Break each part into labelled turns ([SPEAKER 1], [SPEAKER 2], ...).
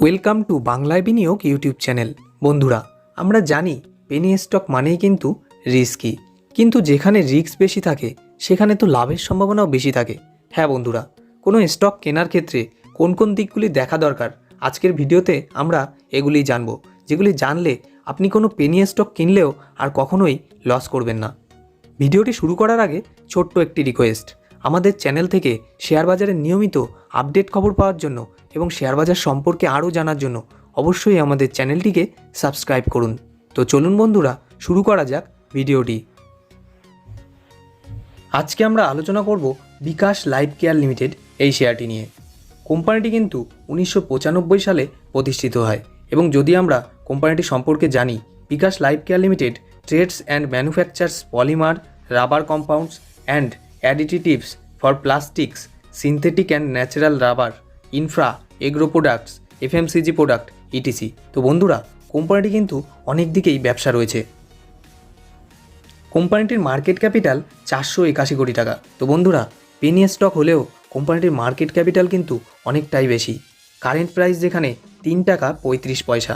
[SPEAKER 1] Welcome to বাংলায় বিনিয়োগ YouTube channel. বন্ধুরা, আমরা জানি পেনি স্টক মানেই কিন্তু রিস্কি, কিন্তু যেখানে রিস্ক বেশি থাকে সেখানে তো লাভের সম্ভাবনাও বেশি থাকে। হ্যাঁ বন্ধুরা, কোনো স্টক কেনার ক্ষেত্রে কোন কোন দিকগুলি দেখা দরকার আজকের ভিডিওতে আমরা এগুলি জানব, যেগুলি জানলে আপনি কোনো পেনি স্টক কিনলেও আর কখনোই লস করবেন না। ভিডিওটি শুরু করার আগে ছোট্ট একটি রিকোয়েস্ট, আমাদের চ্যানেল থেকে শেয়ার বাজারের নিয়মিত আপডেট খবর পাওয়ার জন্য এবং শেয়ার বাজার সম্পর্কে আরও জানার জন্য অবশ্যই আমাদের চ্যানেলটিকে সাবস্ক্রাইব করুন। তো চলুন বন্ধুরা, শুরু করা যাক ভিডিওটি। আজকে আমরা আলোচনা করব বিকাশ লাইফ কেয়ার লিমিটেড এই শেয়ারটি নিয়ে। কোম্পানিটি কিন্তু 1995 সালে প্রতিষ্ঠিত হয় এবং যদি আমরা কোম্পানিটি সম্পর্কে জানি, Vikas life care limited trades and manufactures polymer, rubber compounds and additives for plastics, synthetic and natural rubber, infra, agro products, FMCG product etc. তো বন্ধুরা, কোম্পানিটি কিন্তু অনেক দিকেই ব্যবসা রয়েছে। কোম্পানিটির মার্কেট ক্যাপিটাল 481 কোটি টাকা। তো বন্ধুরা, পেনি স্টক হলেও কোম্পানিটির মার্কেট ক্যাপিটাল কিন্তু অনেকটাই বেশি। কারেন্ট প্রাইস যেখানে 3 টাকা 35 পয়সা।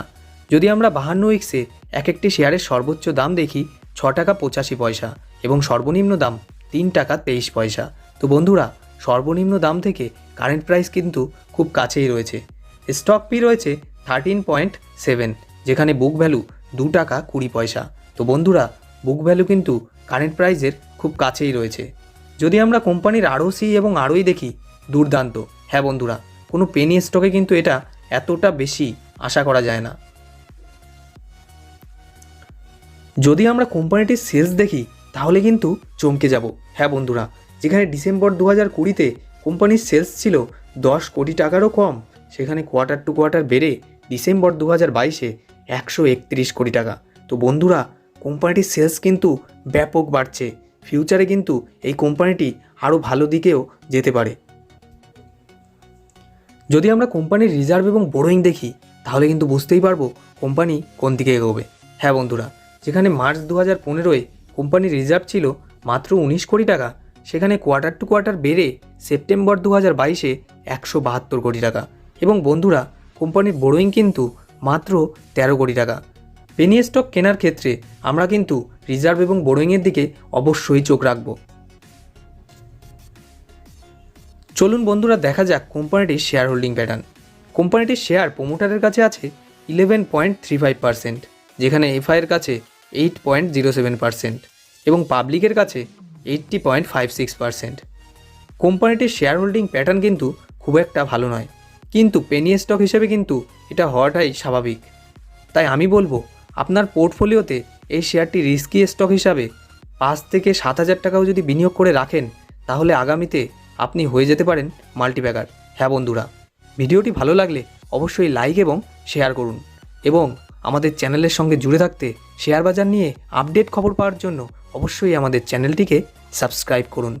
[SPEAKER 1] যদি আমরা 52 উইক্সে এক একটি শেয়ারের সর্বোচ্চ দাম দেখি 6 টাকা 85 পয়সা এবং সর্বনিম্ন দাম 3 টাকা 23 পয়সা। তো বন্ধুরা, সর্বনিম্ন দাম থেকে কারেন্ট প্রাইস কিন্তু খুব কাছেই রয়েছে। স্টক পি রয়েছে 13.7, যেখানে বুক ভ্যালু 2 টাকা 20 পয়সা। তো বন্ধুরা, বুক ভ্যালু কিন্তু কারেন্ট প্রাইসের খুব কাছেই রয়েছে। যদি আমরা কোম্পানির আরওসি এবং আরওই দেখি, দুর্দান্ত। হ্যাঁ বন্ধুরা, কোনো পেনি স্টকে কিন্তু এটা এতটা বেশি আশা করা যায় না। যদি আমরা কোম্পানিটির সেলস দেখি তাহলে কিন্তু চমকে যাব। হ্যাঁ বন্ধুরা, যেখানে ডিসেম্বর 2020-তে কোম্পানির সেলস ছিল 10 কোটি টাকারও কম, সেখানে কোয়ার্টার টু কোয়ার্টার বেড়ে ডিসেম্বর 2022-এ 131 কোটি টাকা। তো বন্ধুরা, কোম্পানিটির সেলস কিন্তু ব্যাপক বাড়ছে। ফিউচারে কিন্তু এই কোম্পানিটি আরও ভালো দিকেও যেতে পারে। যদি আমরা কোম্পানির রিজার্ভ এবং বোরোয়িং দেখি তাহলে কিন্তু বুঝতেই পারবো কোম্পানি কোন দিকে এগোবে। হ্যাঁ বন্ধুরা, যেখানে মার্চ 2015-এ কোম্পানির রিজার্ভ ছিল মাত্র 19 কোটি টাকা, সেখানে কোয়ার্টার টু কোয়ার্টার বেড়ে সেপ্টেম্বর 2022-এ 172 কোটি টাকা। এবং বন্ধুরা, কোম্পানির বোরোয়িং কিন্তু মাত্র 13 কোটি টাকা। পেনি স্টক কেনার ক্ষেত্রে আমরা কিন্তু রিজার্ভ এবং বোরোয়িংয়ের দিকে অবশ্যই চোখ রাখব। চলুন বন্ধুরা, দেখা যাক কোম্পানিটির শেয়ার হোল্ডিং প্যাটার্ন। কোম্পানিটির শেয়ার প্রোমোটারের কাছে আছে 11.35%, যেখানে এফআইয়ের কাছে 8.07% এবং পাবলিকের কাছে 80.56%। কোম্পানিটির শেয়ার হোল্ডিং প্যাটার্ন কিন্তু খুব একটা ভালো নয়, কিন্তু পেনি স্টক হিসেবে কিন্তু এটা হওয়াটাই স্বাভাবিক। তাই আমি বলবো, আপনার পোর্টফোলিওতে এই শেয়ারটি রিস্কি স্টক হিসাবে 5 থেকে 7,000 টাকাও যদি বিনিয়োগ করে রাখেন, তাহলে আগামীতে আপনি হয়ে যেতে পারেন মাল্টিব্যাগার। হ্যাঁ বন্ধুরা, ভিডিওটি ভালো লাগলে অবশ্যই লাইক এবং শেয়ার করুন এবং আমাদের চ্যানেলের সঙ্গে জুড়ে থাকতে, শেয়ার বাজার নিয়ে আপডেট খবর পাওয়ার জন্য অবশ্যই আমাদের চ্যানেলটিকে সাবস্ক্রাইব করুন।